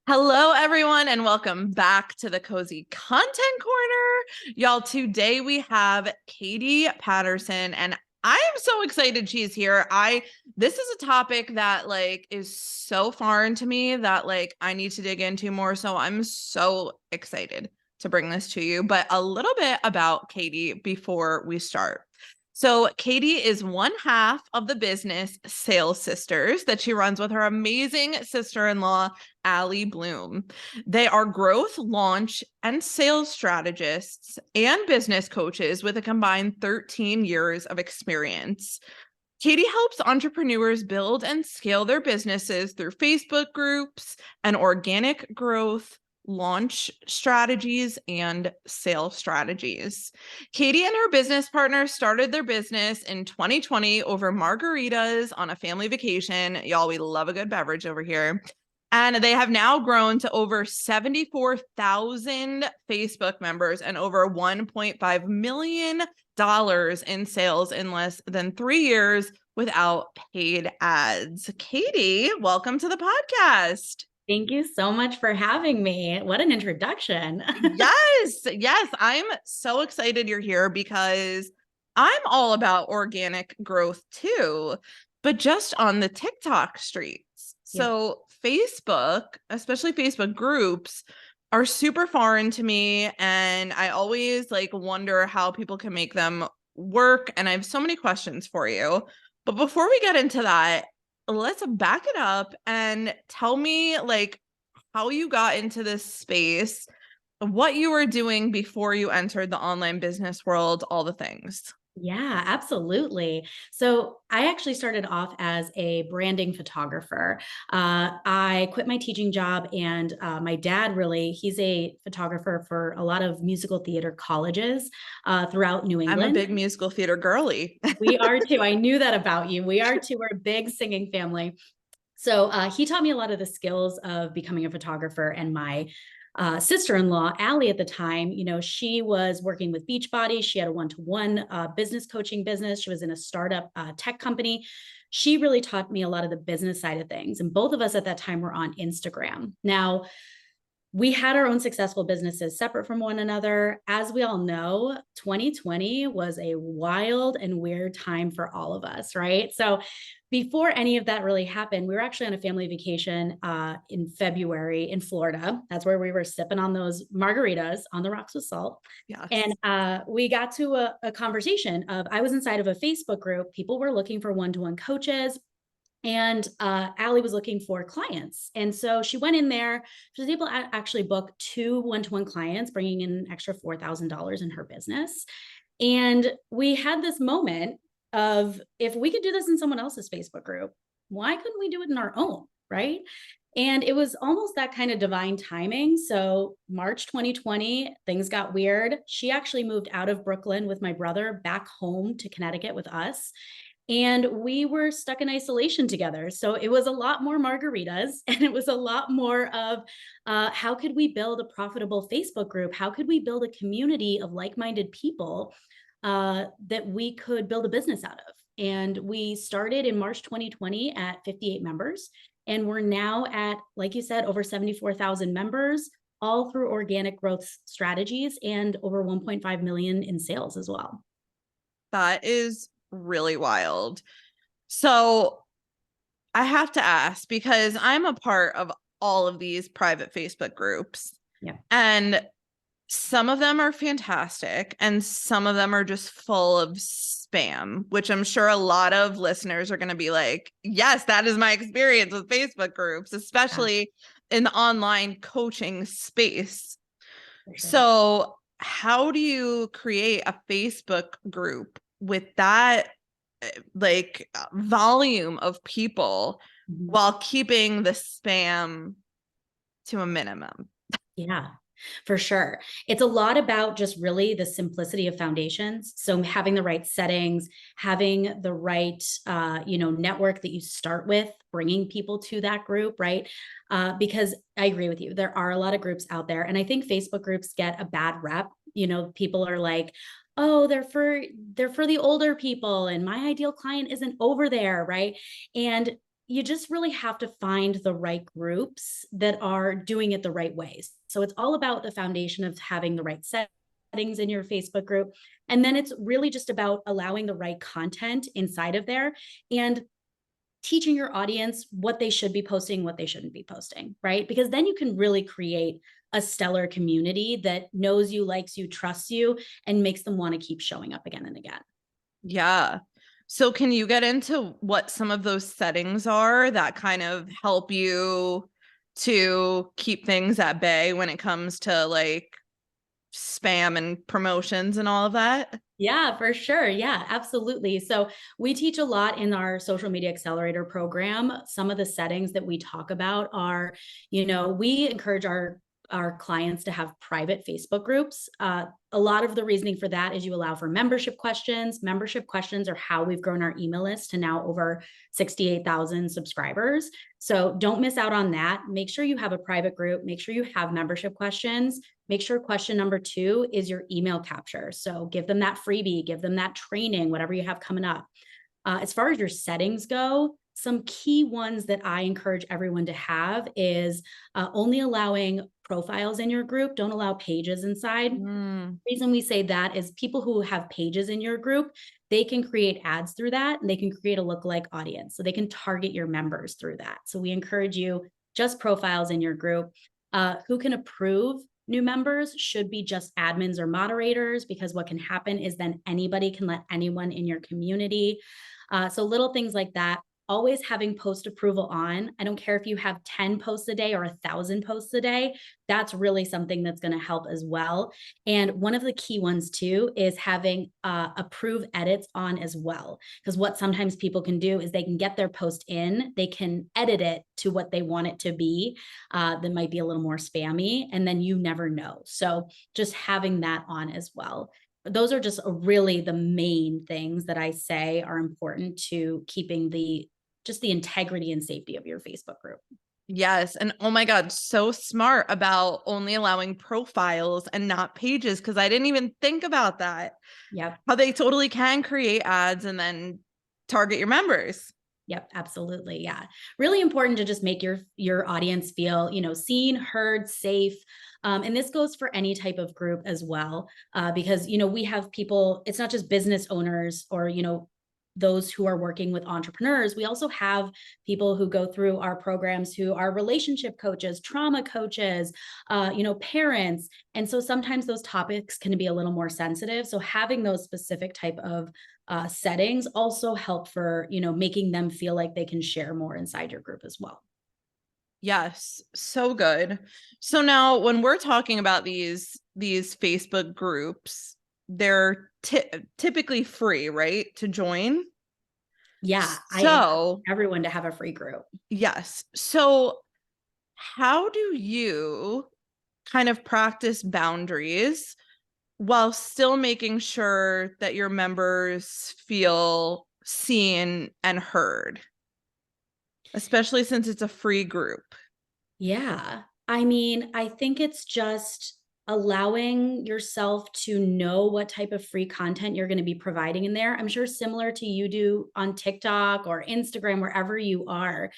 Hello, everyone, and welcome back to the Cozy Content Corner. Y'all, today we have Katie Patterson, and I am so excited she's here. This is a topic that is so foreign to me that I need to dig into more. So I'm so excited to bring this to you. But a little bit about Katie before we start. So Katie is one half of the business Sales Sisters that she runs with her amazing sister-in-law, Aly Bloom. They are growth, launch, and sales strategists and business coaches with a combined 13 years of experience. Katie helps entrepreneurs build and scale their businesses through Facebook groups and organic growth, launch strategies, and sales strategies. Katie and her business partner started their business in 2020 over margaritas on a family vacation. Y'all, we love a good beverage over here. And they have now grown to over 74,000 Facebook members and over $1.5 million in sales in less than 3 years without paid ads. Katie, welcome to the podcast. Thank you so much for having me. What an introduction. Yes. I'm so excited you're here because I'm all about organic growth too, but just on the TikTok streets. Yeah. So Facebook, especially Facebook groups, are super foreign to me. And I always wonder how people can make them work. And I have so many questions for you. But before we get into that, let's back it up and tell me how you got into this space, what you were doing before you entered the online business world, all the things. Yeah, absolutely. So I actually started off as a branding photographer. I quit my teaching job, and my dad he's a photographer for a lot of musical theater colleges throughout New I'm a England. big musical theater girly. We are too. I knew that about you. We are too. We're a big singing family. So he taught me a lot of the skills of becoming a photographer. And my sister-in-law, Aly, at the time, she was working with Beachbody. She had a one-to-one business coaching business. She was in a startup tech company. She really taught me a lot of the business side of things. And both of us at that time were on Instagram. Now, we had our own successful businesses separate from one another. As we all know, 2020 was a wild and weird time for all of us, right? So before any of that really happened, we were actually on a family vacation in February in Florida. That's where we were sipping on those margaritas on the rocks with salt. Yes. And we got to a conversation of, I was inside of a Facebook group. People were looking for one-to-one coaches. And Aly was looking for clients. And so she went in there. She was able to actually book 2 one-to-one clients, bringing in an extra $4,000 in her business. And we had this moment of, if we could do this in someone else's Facebook group, why couldn't we do it in our own, right? And it was almost that kind of divine timing. So March 2020, things got weird. She actually moved out of Brooklyn with my brother back home to Connecticut with us. And we were stuck in isolation together. So it was a lot more margaritas, and it was a lot more of how could we build a profitable Facebook group? How could we build a community of like-minded people that we could build a business out of? And we started in March 2020 at 58 members. And we're now at, like you said, over 74,000 members, all through organic growth strategies and over 1.5 million in sales as well. That is really wild. So I have to ask, because I'm a part of all of these private Facebook groups. Yeah. And some of them are fantastic and some of them are just full of spam, which I'm sure a lot of listeners are going to be like, yes, that is my experience with Facebook groups, especially in the online coaching space. Sure. So how do you create a Facebook group with that volume of people while keeping the spam to a minimum? Yeah, for sure. It's a lot about just really the simplicity of foundations. So having the right settings, having the right, network that you start with, bringing people to that group, right? Because I agree with you. There are a lot of groups out there. And I think Facebook groups get a bad rep. People are like, oh, they're for the older people, and my ideal client isn't over there, right? And you just really have to find the right groups that are doing it the right ways. So it's all about the foundation of having the right settings in your Facebook group. And then it's really just about allowing the right content inside of there and teaching your audience what they should be posting, what they shouldn't be posting, right? Because then you can really create a stellar community that knows you, likes you, trusts you, and makes them want to keep showing up again and again. Yeah. So can you get into what some of those settings are that kind of help you to keep things at bay when it comes to like spam and promotions and all of that? Yeah, for sure. Yeah, absolutely. So we teach a lot in our social media accelerator program. Some of the settings that we talk about are, we encourage our clients to have private Facebook groups. A lot of the reasoning for that is you allow for membership questions. Membership questions are how we've grown our email list to now over 68,000 subscribers. So don't miss out on that. Make sure you have a private group. Make sure you have membership questions. Make sure question number 2 is your email capture. So give them that freebie, give them that training, whatever you have coming up. As far as your settings go, some key ones that I encourage everyone to have is only allowing profiles in your group. Don't allow pages inside. Mm. The reason we say that is people who have pages in your group, they can create ads through that and they can create a lookalike audience. So they can target your members through that. So we encourage you just profiles in your group. Who can approve new members should be just admins or moderators, because what can happen is then anybody can let anyone in your community. So little things like that. Always having post approval on. I don't care if you have 10 posts a day or 1,000 posts a day. That's really something that's going to help as well. And one of the key ones too is having approve edits on as well. Because what sometimes people can do is they can get their post in, they can edit it to what they want it to be. That might be a little more spammy, and then you never know. So just having that on as well. Those are just really the main things that I say are important to keeping the integrity and safety of your Facebook group. Yes. And oh my God, so smart about only allowing profiles and not pages, because I didn't even think about that. Yep. How they totally can create ads and then target your members. Yep, absolutely. Yeah. Really important to just make your audience feel, seen, heard, safe. And this goes for any type of group as well, because we have people. It's not just business owners or those who are working with entrepreneurs. We also have people who go through our programs who are relationship coaches, trauma coaches, parents. And so sometimes those topics can be a little more sensitive. So having those specific type of settings also help for making them feel like they can share more inside your group as well. Yes, so good. So now when we're talking about these Facebook groups, they're typically free, right, to join? Yeah, I encourage So, everyone to have a free group. yes. So how do you kind of practice boundaries while still making sure that your members feel seen and heard, especially since it's a free group? Yeah. I mean, I think it's just allowing yourself to know what type of free content you're going to be providing in there. I'm sure similar to you do on TikTok or Instagram, wherever you are,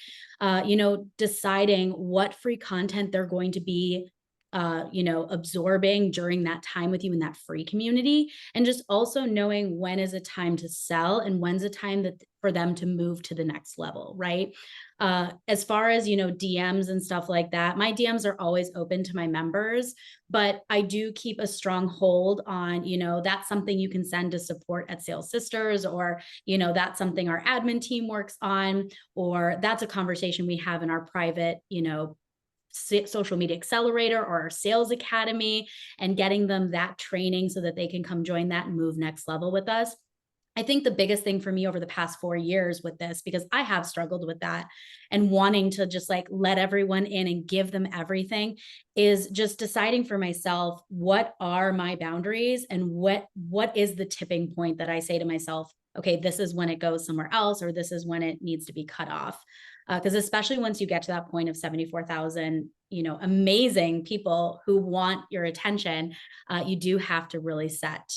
deciding what free content they're going to be absorbing during that time with you in that free community, and just also knowing when is a time to sell and when's a time that for them to move to the next level, right? As far as DMs and stuff like that, my DMs are always open to my members, but I do keep a strong hold on, that's something you can send to support at Sales Sisters, or that's something our admin team works on, or that's a conversation we have in our private social media accelerator or our sales academy, and getting them that training so that they can come join that and move next level with us. I think the biggest thing for me over the past 4 years with this, because I have struggled with that and wanting to just like let everyone in and give them everything, is just deciding for myself, what are my boundaries and what is the tipping point that I say to myself, okay, this is when it goes somewhere else, or this is when it needs to be cut off. Because especially once you get to that point of 74,000, amazing people who want your attention, you do have to really set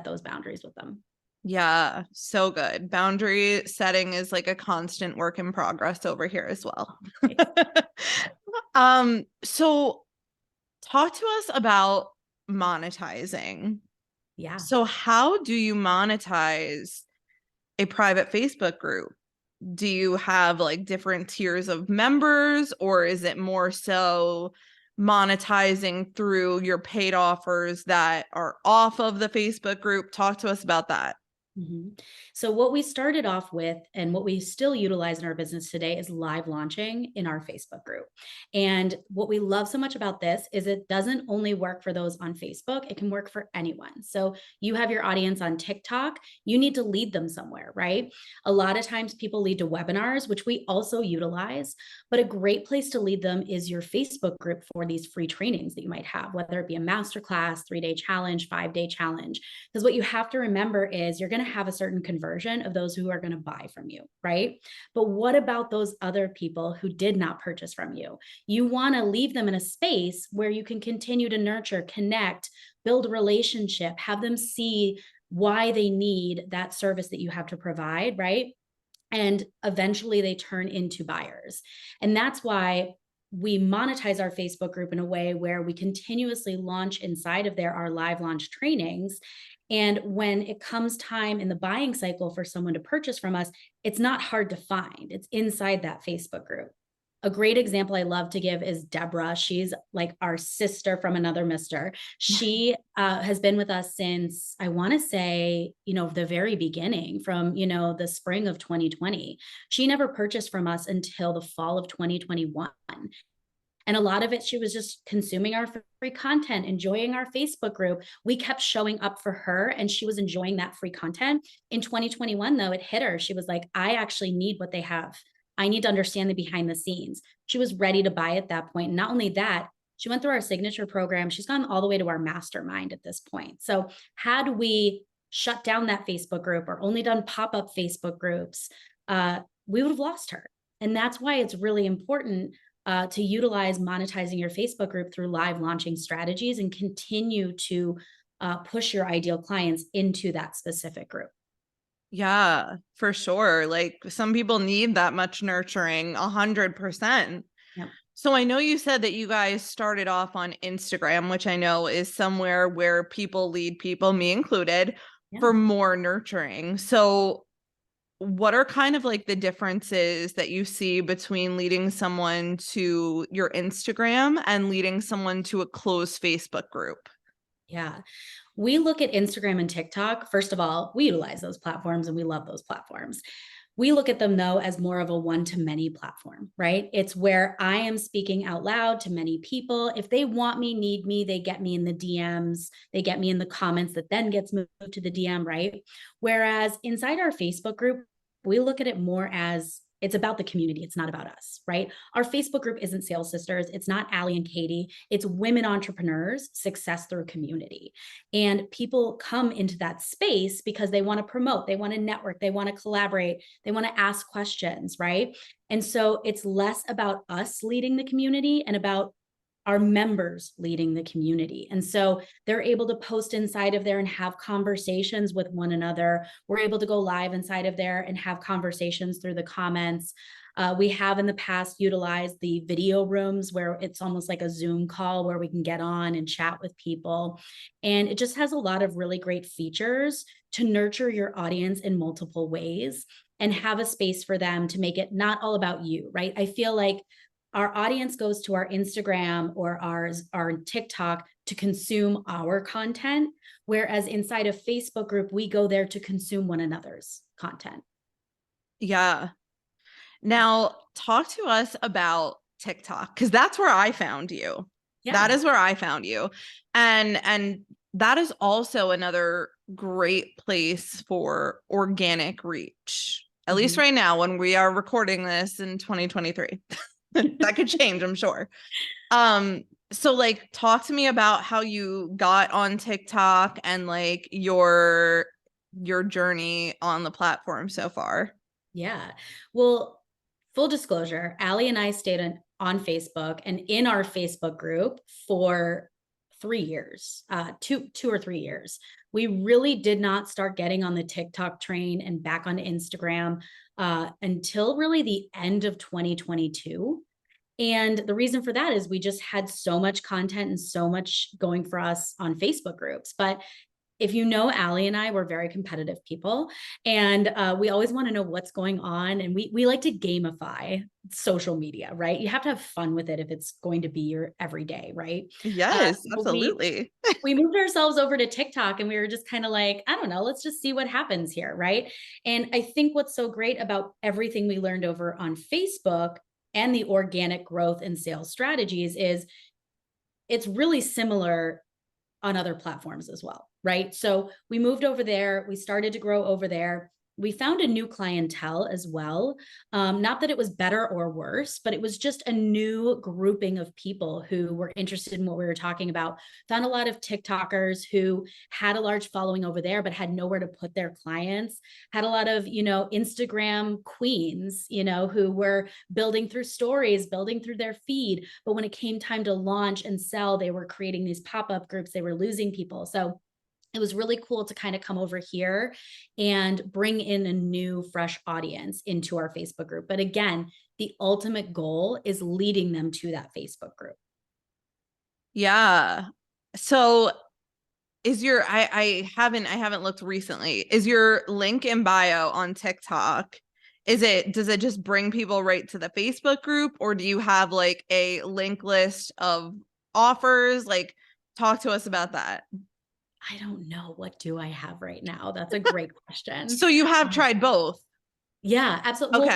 those boundaries with them. Yeah, so good. Boundary setting is like a constant work in progress over here as well. So talk to us about monetizing. Yeah. So how do you monetize a private Facebook group? Do you have like different tiers of members, or is it more so monetizing through your paid offers that are off of the Facebook group? Talk to us about that. Mhm. So, what we started off with and what we still utilize in our business today is live launching in our Facebook group. And what we love so much about this is it doesn't only work for those on Facebook, it can work for anyone. So, you have your audience on TikTok, you need to lead them somewhere, right? A lot of times people lead to webinars, which we also utilize, but a great place to lead them is your Facebook group for these free trainings that you might have, whether it be a masterclass, 3-day challenge, 5-day challenge. Because what you have to remember is you're going to have a certain conversion of those who are going to buy from you, right? But what about those other people who did not purchase from you? You want to leave them in a space where you can continue to nurture, connect, build a relationship, have them see why they need that service that you have to provide, right? And eventually they turn into buyers. And that's why we monetize our Facebook group in a way where we continuously launch inside of there our live launch trainings. And when it comes time in the buying cycle for someone to purchase from us, it's not hard to find. It's inside that Facebook group. A great example I love to give is Deborah. She's like our sister from another mister. She has been with us since I want to say, the very beginning from, the spring of 2020. She never purchased from us until the fall of 2021. And a lot of it, she was just consuming our free content, enjoying our Facebook group. We kept showing up for her and she was enjoying that free content. In 2021, though, it hit her. She was like, I actually need what they have. I need to understand the behind the scenes. She was ready to buy at that point. And not only that, she went through our signature program. She's gone all the way to our mastermind at this point. So, had we shut down that Facebook group or only done pop up Facebook groups, we would have lost her. And that's why it's really important to utilize monetizing your Facebook group through live launching strategies and continue to push your ideal clients into that specific group. Yeah, for sure. Like some people need that much nurturing, 100%. Yep. So I know you said that you guys started off on Instagram, which I know is somewhere where people lead people, me included, Yeah. for more nurturing. So what are kind of like the differences that you see between leading someone to your Instagram and leading someone to a closed Facebook group? Yeah. We look at Instagram and TikTok. First of all, we utilize those platforms and we love those platforms. We look at them though as more of a one to many platform, right? It's where I am speaking out loud to many people. If they want me, need me, they get me in the DMs, they get me in the comments that then gets moved to the DM, right? Whereas inside our Facebook group, we look at it more as it's about the community. It's not about us, right? Our Facebook group isn't Sales Sisters. It's not Aly and Katie. It's women entrepreneurs, success through community. And people come into that space because they want to promote, they want to network, they want to collaborate, they want to ask questions, right? And so it's less about us leading the community and about our members leading the community. And so they're able to post inside of there and have conversations with one another. We're able to go live inside of there and have conversations through the comments. We have in the past utilized the video rooms where it's almost like a Zoom call where we can get on and chat with people. And it just has a lot of really great features to nurture your audience in multiple ways and have a space for them to make it not all about you, right? I feel like our audience goes to our Instagram or our TikTok to consume our content, whereas inside a Facebook group, we go there to consume one another's content. Yeah. Now, talk to us about TikTok because that's where I found you. That Yeah. is where I found you. And that is also another great place for organic reach. At least Mhm. right now when we are recording this in 2023. That could change, I'm sure. So like talk to me about how you got on TikTok and like your journey on the platform so far. Yeah. Well, full disclosure, Aly and I stayed on Facebook and in our Facebook group for 3 years, 2 or 3 years. We really did not start getting on the TikTok train and back on Instagram until really the end of 2022. And the reason for that is we just had so much content and so much going for us on Facebook groups. But if you know Aly and I, we're very competitive people, and we always want to know what's going on. And we like to gamify social media, right? You have to have fun with it if it's going to be your everyday, right? Yes, So absolutely. we moved ourselves over to TikTok, and we were just kind of like, I don't know, let's just see what happens here, right? And I think what's so great about everything we learned over on Facebook and the organic growth and sales strategies is it's really similar on other platforms as well, right? So we moved over there, we started to grow over there. We found a new clientele as well. Not that it was better or worse, but it was just a new grouping of people who were interested in what we were talking about. Found a lot of TikTokers who had a large following over there, but had nowhere to put their clients. Had a lot of, Instagram queens, who were building through stories, building through their feed. But when it came time to launch and sell, they were creating these pop-up groups. They were losing people. So it was really cool to kind of come over here and bring in a new, fresh audience into our Facebook group. But again, the ultimate goal is leading them to that Facebook group. Yeah. So is your I haven't looked recently. Is your link in bio on TikTok? Does it just bring people right to the Facebook group, or do you have like a link list of offers? Like, talk to us about that. I don't know. What do I have right now? That's a great question. So you have Um, tried both. yeah, absolutely. Well,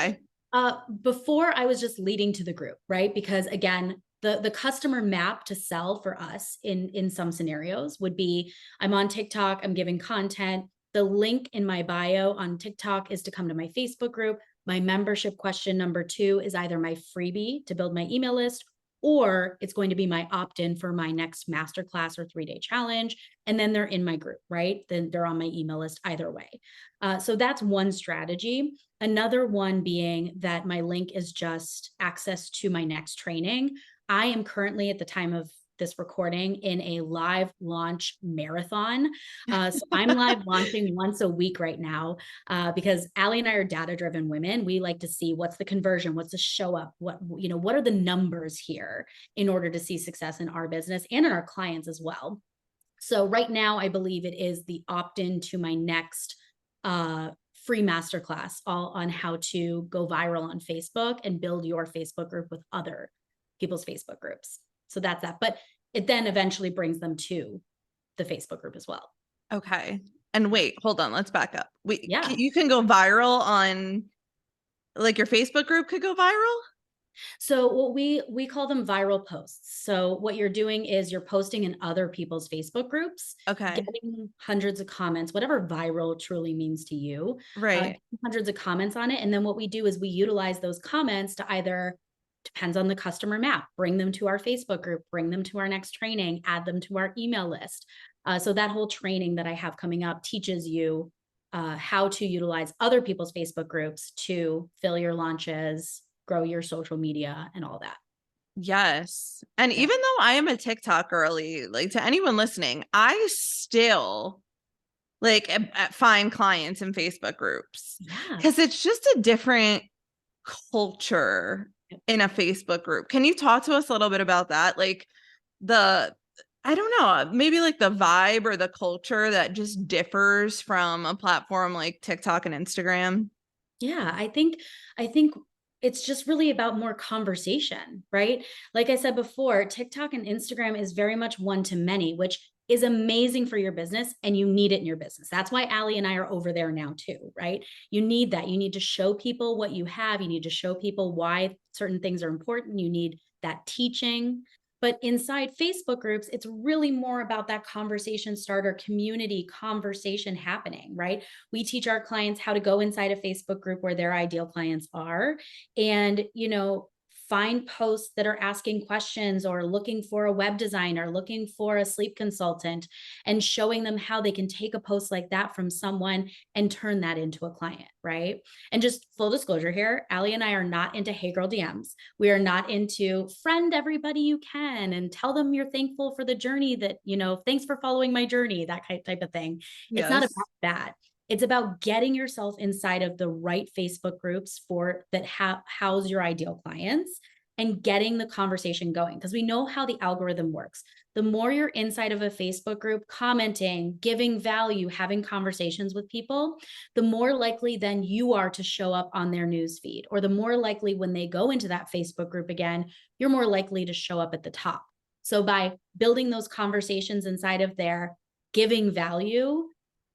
Okay. before I was just leading to the group, right? Because again, the customer map to sell for us in some scenarios would be I'm on TikTok, I'm giving content. The link in my bio on TikTok is to come to my Facebook group. My membership question number 2 is either my freebie to build my email list, or it's going to be my opt-in for my next masterclass or 3-day challenge. And then they're in my group, right? Then they're on my email list either way. So that's one strategy. Another one being that my link is just access to my next training. I am currently, at the time of this recording, in a live launch marathon. So I'm live launching once a week right now because Aly and I are data-driven women. We like to see what's the conversion, what's the show up, what are the numbers here in order to see success in our business and in our clients as well. So right now, I believe it is the opt-in to my next free masterclass all on how to go viral on Facebook and build your Facebook group with other people's Facebook groups. So that's that. But it then eventually brings them to the Facebook group as well. Okay. And wait, hold on. Let's back up. Yeah. You can go viral on, like, your Facebook group could go viral? So what we call them viral posts. So what you're doing is you're posting in other people's Facebook groups, Okay. getting hundreds of comments, whatever viral truly means to you, Right. hundreds of comments on it. And then what we do is we utilize those comments to either, depends on the customer map, bring them to our Facebook group, bring them to our next training, add them to our email list. So that whole training that I have coming up teaches you how to utilize other people's Facebook groups to fill your launches, grow your social media, and all that. Yes. And Yeah. even though I am a TikTok girly, like, to anyone listening, I still find clients in Facebook groups Yeah. because it's just a different culture in a Facebook group. Can you talk to us a little bit about that? Like, the I don't know, maybe like the vibe or the culture that just differs from a platform like TikTok and Instagram. Yeah, I think it's just really about more conversation, right? Like I said before, TikTok and Instagram is very much one to many, which is amazing for your business and you need it in your business. That's why Aly and I are over there now too, right? You need that. You need to show people what you have. You need to show people why certain things are important. You need that teaching. But inside Facebook groups, it's really more about that conversation starter, community conversation happening, right? We teach our clients how to go inside a Facebook group where their ideal clients are and, find posts that are asking questions or looking for a web designer, looking for a sleep consultant, and showing them how they can take a post like that from someone and turn that into a client, right? And just full disclosure here, Aly and I are not into Hey Girl DMs. We are not into friend everybody you can and tell them you're thankful for the journey that, thanks for following my journey, that type of thing. It's not Yes. about that. It's about getting yourself inside of the right Facebook groups that house your ideal clients and getting the conversation going, because we know how the algorithm works. The more you're inside of a Facebook group, commenting, giving value, having conversations with people, the more likely then you are to show up on their news feed, or the more likely when they go into that Facebook group again, you're more likely to show up at the top. So by building those conversations inside of there, giving value,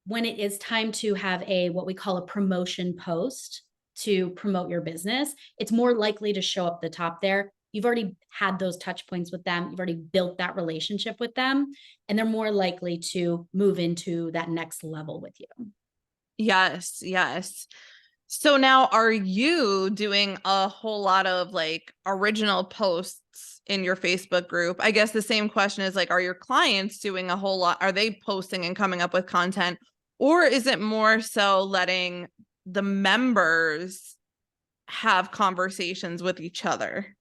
when it is time to have what we call a promotion post to promote your business, it's more likely to show up the top there. You've already had those touch points with them. You've already built that relationship with them, and they're more likely to move into that next level with you. Yes, yes. So now are you doing a whole lot of like original posts in your Facebook group? I guess the same question is like, are your clients doing a whole lot? Are they posting and coming up with content? Or is it more so letting the members have conversations with each other?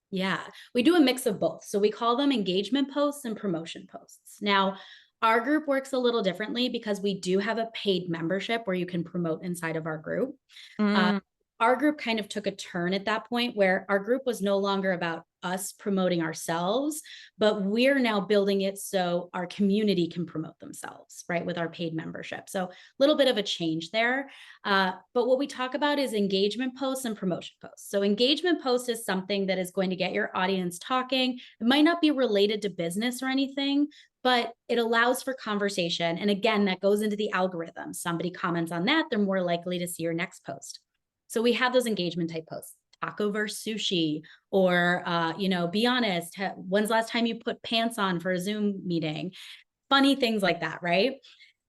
Yeah, we do a mix of both. So we call them engagement posts and promotion posts. Now, our group works a little differently because we do have a paid membership where you can promote inside of our group. Uh, Mm, our group kind of took a turn at that point where our group was no longer about us promoting ourselves, but we're now building it so our community can promote themselves, right, with our paid membership. So a little bit of a change there. But what we talk about is engagement posts and promotion posts. So engagement post is something that is going to get your audience talking. It might not be related to business or anything, but it allows for conversation. And again, that goes into the algorithm. Somebody comments on that, they're more likely to see your next post. So we have those engagement type posts, taco versus sushi, or, be honest, when's the last time you put pants on for a Zoom meeting? Funny things like that, right?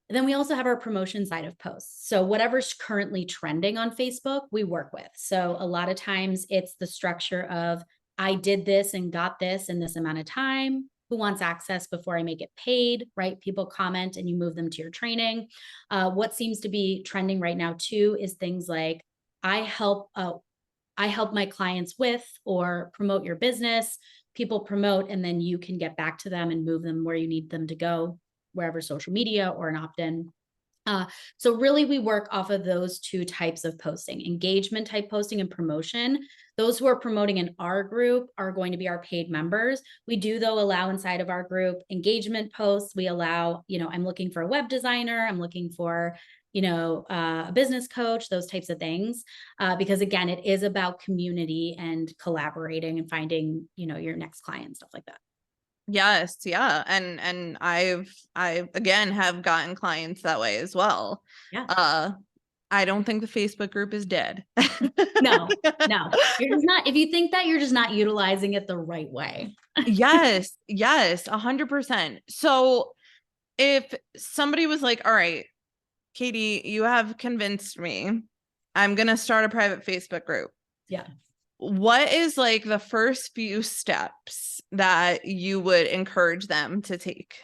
And then we also have our promotion side of posts. So whatever's currently trending on Facebook, we work with. So a lot of times it's the structure of, I did this and got this in this amount of time. Who wants access before I make it paid, right? People comment and you move them to your training. What seems to be trending right now too is things like, I help my clients with, or promote your business. People promote, and then you can get back to them and move them where you need them to go, wherever, social media or an opt-in. So really we work off of those two types of posting, engagement type posting and promotion. Those who are promoting in our group are going to be our paid members. We do, though, allow inside of our group engagement posts. We allow, I'm looking for a web designer. I'm looking for, a business coach, those types of things. Because again, it is about community and collaborating and finding, your next client, stuff like that. yes, yeah. And I again have gotten clients that way as well. Yeah. I don't think the Facebook group is dead. No, no. You're just not, if you think that, you're just not utilizing it the right way. Yes, yes, 100%. So if somebody was like, all right, Katie, you have convinced me. I'm gonna start a private Facebook group. Yeah. What is like the first few steps that you would encourage them to take?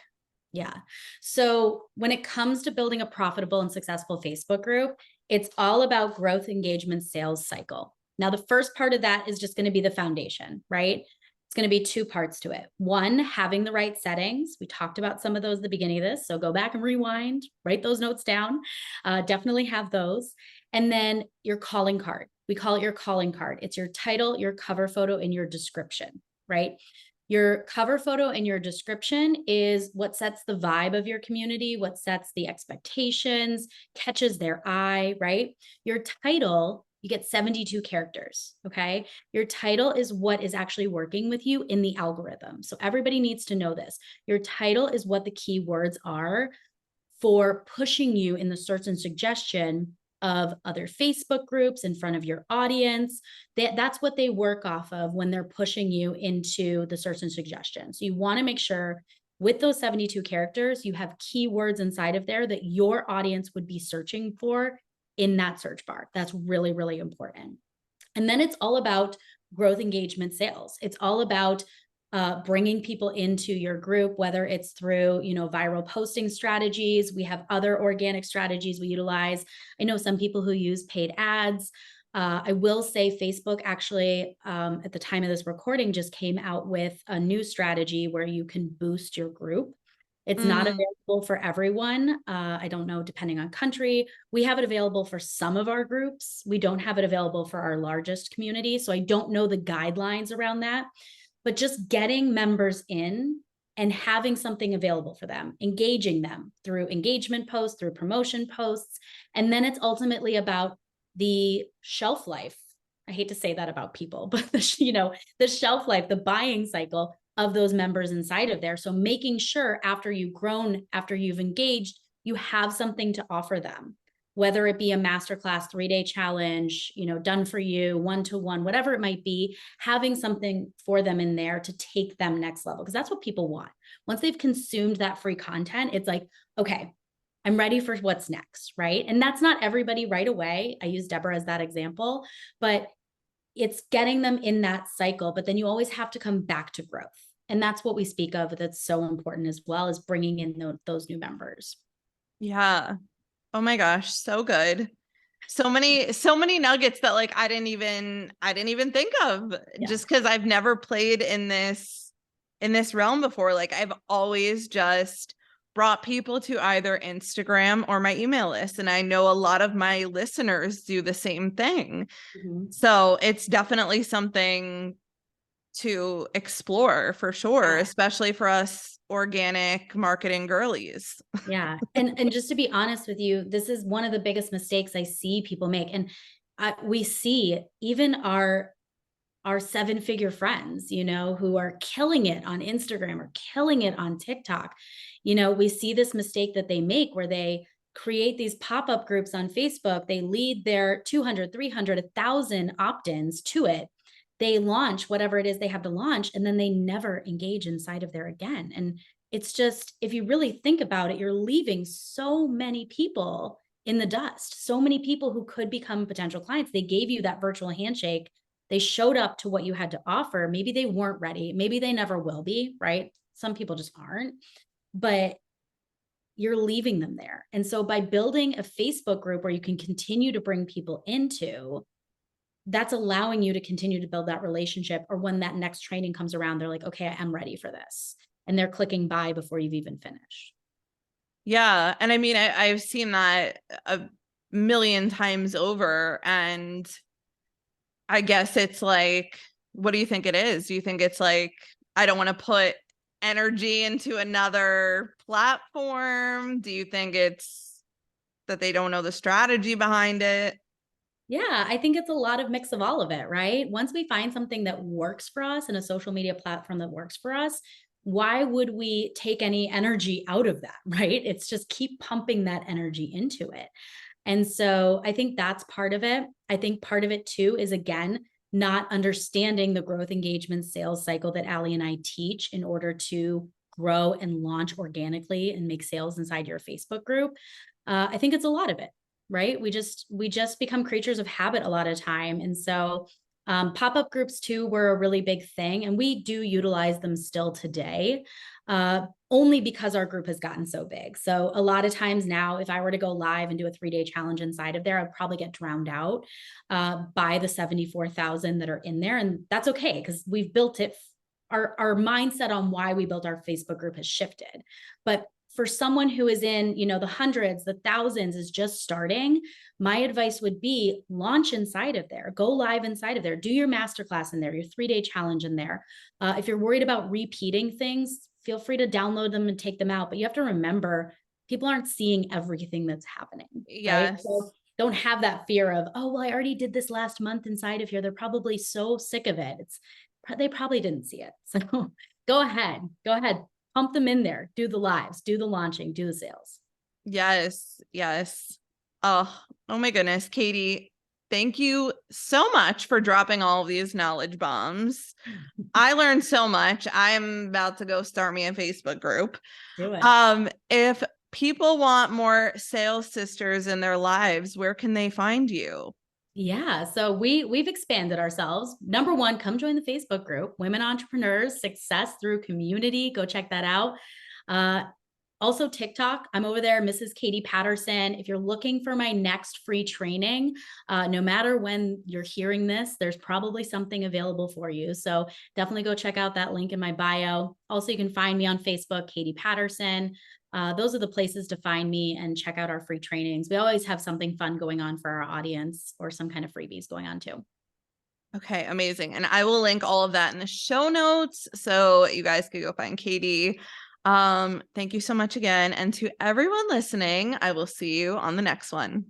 Yeah. So when it comes to building a profitable and successful Facebook group, it's all about growth, engagement, sales cycle. Now, the first part of that is just going to be the foundation, right? It's going to be two parts to it. One, having the right settings. We talked about some of those at the beginning of this. So go back and rewind, write those notes down. Definitely have those. And then your calling card. We call it your calling card. It's your title, your cover photo, and your description, right? Your cover photo and your description is what sets the vibe of your community, what sets the expectations, catches their eye, right? Your title, you get 72 characters, okay? Your title is what is actually working with you in the algorithm. So everybody needs to know this. Your title is what the keywords are for pushing you in the search and suggestion of other Facebook groups in front of your audience. That's what they work off of when they're pushing you into the search and suggestion. So you want to make sure with those 72 characters, you have keywords inside of there that your audience would be searching for in that search bar. That's really, really important. And then it's all about growth engagement sales. It's all about bringing people into your group, whether it's through, viral posting strategies. We have other organic strategies we utilize. I know some people who use paid ads. I will say Facebook actually, at the time of this recording, just came out with a new strategy where you can boost your group. It's not Mm, available for everyone. I don't know, depending on country. We have it available for some of our groups. We don't have it available for our largest community. So I don't know the guidelines around that. But just getting members in and having something available for them, engaging them through engagement posts, through promotion posts. And then it's ultimately about the shelf life. I hate to say that about people, but the shelf life, the buying cycle of those members inside of there. So making sure after you've grown, after you've engaged, you have something to offer them, whether it be a masterclass 3-day challenge, done for you, one-to-one, whatever it might be, having something for them in there to take them next level. Because that's what people want. Once they've consumed that free content, it's like, okay, I'm ready for what's next, right? And that's not everybody right away. I use Deborah as that example, but it's getting them in that cycle. But then you always have to come back to growth. And that's what we speak of. That's so important as well, as bringing in those new members. yeah. Oh my gosh, so good. So many nuggets that like I didn't even think of, Yeah. just because I've never played in this realm before. Like I've always just brought people to either Instagram or my email list, and I know a lot of my listeners do the same thing. Mm-hmm. So it's definitely something to explore for sure, Yeah. especially for us organic marketing girlies. Yeah. And just to be honest with you, this is one of the biggest mistakes I see people make. And we see even our 7-figure friends, who are killing it on Instagram or killing it on TikTok. We see this mistake that they make where they create these pop-up groups on Facebook. They lead their 200, 300, 1,000 opt-ins to it. They launch whatever it is they have to launch, and then they never engage inside of there again. And it's just, if you really think about it, you're leaving so many people in the dust, so many people who could become potential clients. They gave you that virtual handshake. They showed up to what you had to offer. Maybe they weren't ready. Maybe they never will be, right? Some people just aren't, but you're leaving them there. And so by building a Facebook group where you can continue to bring people into, that's allowing you to continue to build that relationship. Or when that next training comes around, they're like, okay, I'm ready for this. And they're clicking buy before you've even finished. Yeah. And I mean, I've seen that a million times over. And I guess it's like, what do you think it is? Do you think it's like, I don't want to put energy into another platform? Do you think it's that they don't know the strategy behind it? Yeah, I think it's a lot of mix of all of it, right? Once we find something that works for us and a social media platform that works for us, why would we take any energy out of that, right? It's just keep pumping that energy into it. And so I think that's part of it. I think part of it too is, again, not understanding the growth engagement sales cycle that Aly and I teach in order to grow and launch organically and make sales inside your Facebook group. I think it's a lot of it, right? We just become creatures of habit a lot of time. And so pop-up groups too were a really big thing, and we do utilize them still today, only because our group has gotten so big. So a lot of times now, if I were to go live and do a 3-day challenge inside of there, I'd probably get drowned out by the 74,000 that are in there. And that's okay, because we've built it. Our mindset on why we built our Facebook group has shifted. But for someone who is in, the hundreds, the thousands, is just starting, my advice would be launch inside of there, go live inside of there, do your masterclass in there, your 3-day challenge in there. If you're worried about repeating things, feel free to download them and take them out. But you have to remember, people aren't seeing everything that's happening, right? Yes. So don't have that fear of, oh, well, I already did this last month inside of here. They're probably so sick of it. They probably didn't see it. So go ahead, pump them in there, do the lives, do the launching, do the sales. Yes. Yes. Oh my goodness, Katie, thank you so much for dropping all of these knowledge bombs. I learned so much. I'm about to go start me a Facebook group. Do it. If people want more sales sisters in their lives, where can they find you? Yeah, so we've expanded ourselves. Number one, come join the Facebook group, Women Entrepreneurs Success Through Community. Go check that out. Uh, Also TikTok, I'm over there, Mrs. Katie Patterson. If you're looking for my next free training, no matter when you're hearing this, there's probably something available for you. So definitely go check out that link in my bio. Also, you can find me on Facebook, Katie Patterson. Those are the places to find me and check out our free trainings. We always have something fun going on for our audience or some kind of freebies going on too. Okay, amazing. And I will link all of that in the show notes so you guys could go find Katie. Thank you so much again. And to everyone listening, I will see you on the next one.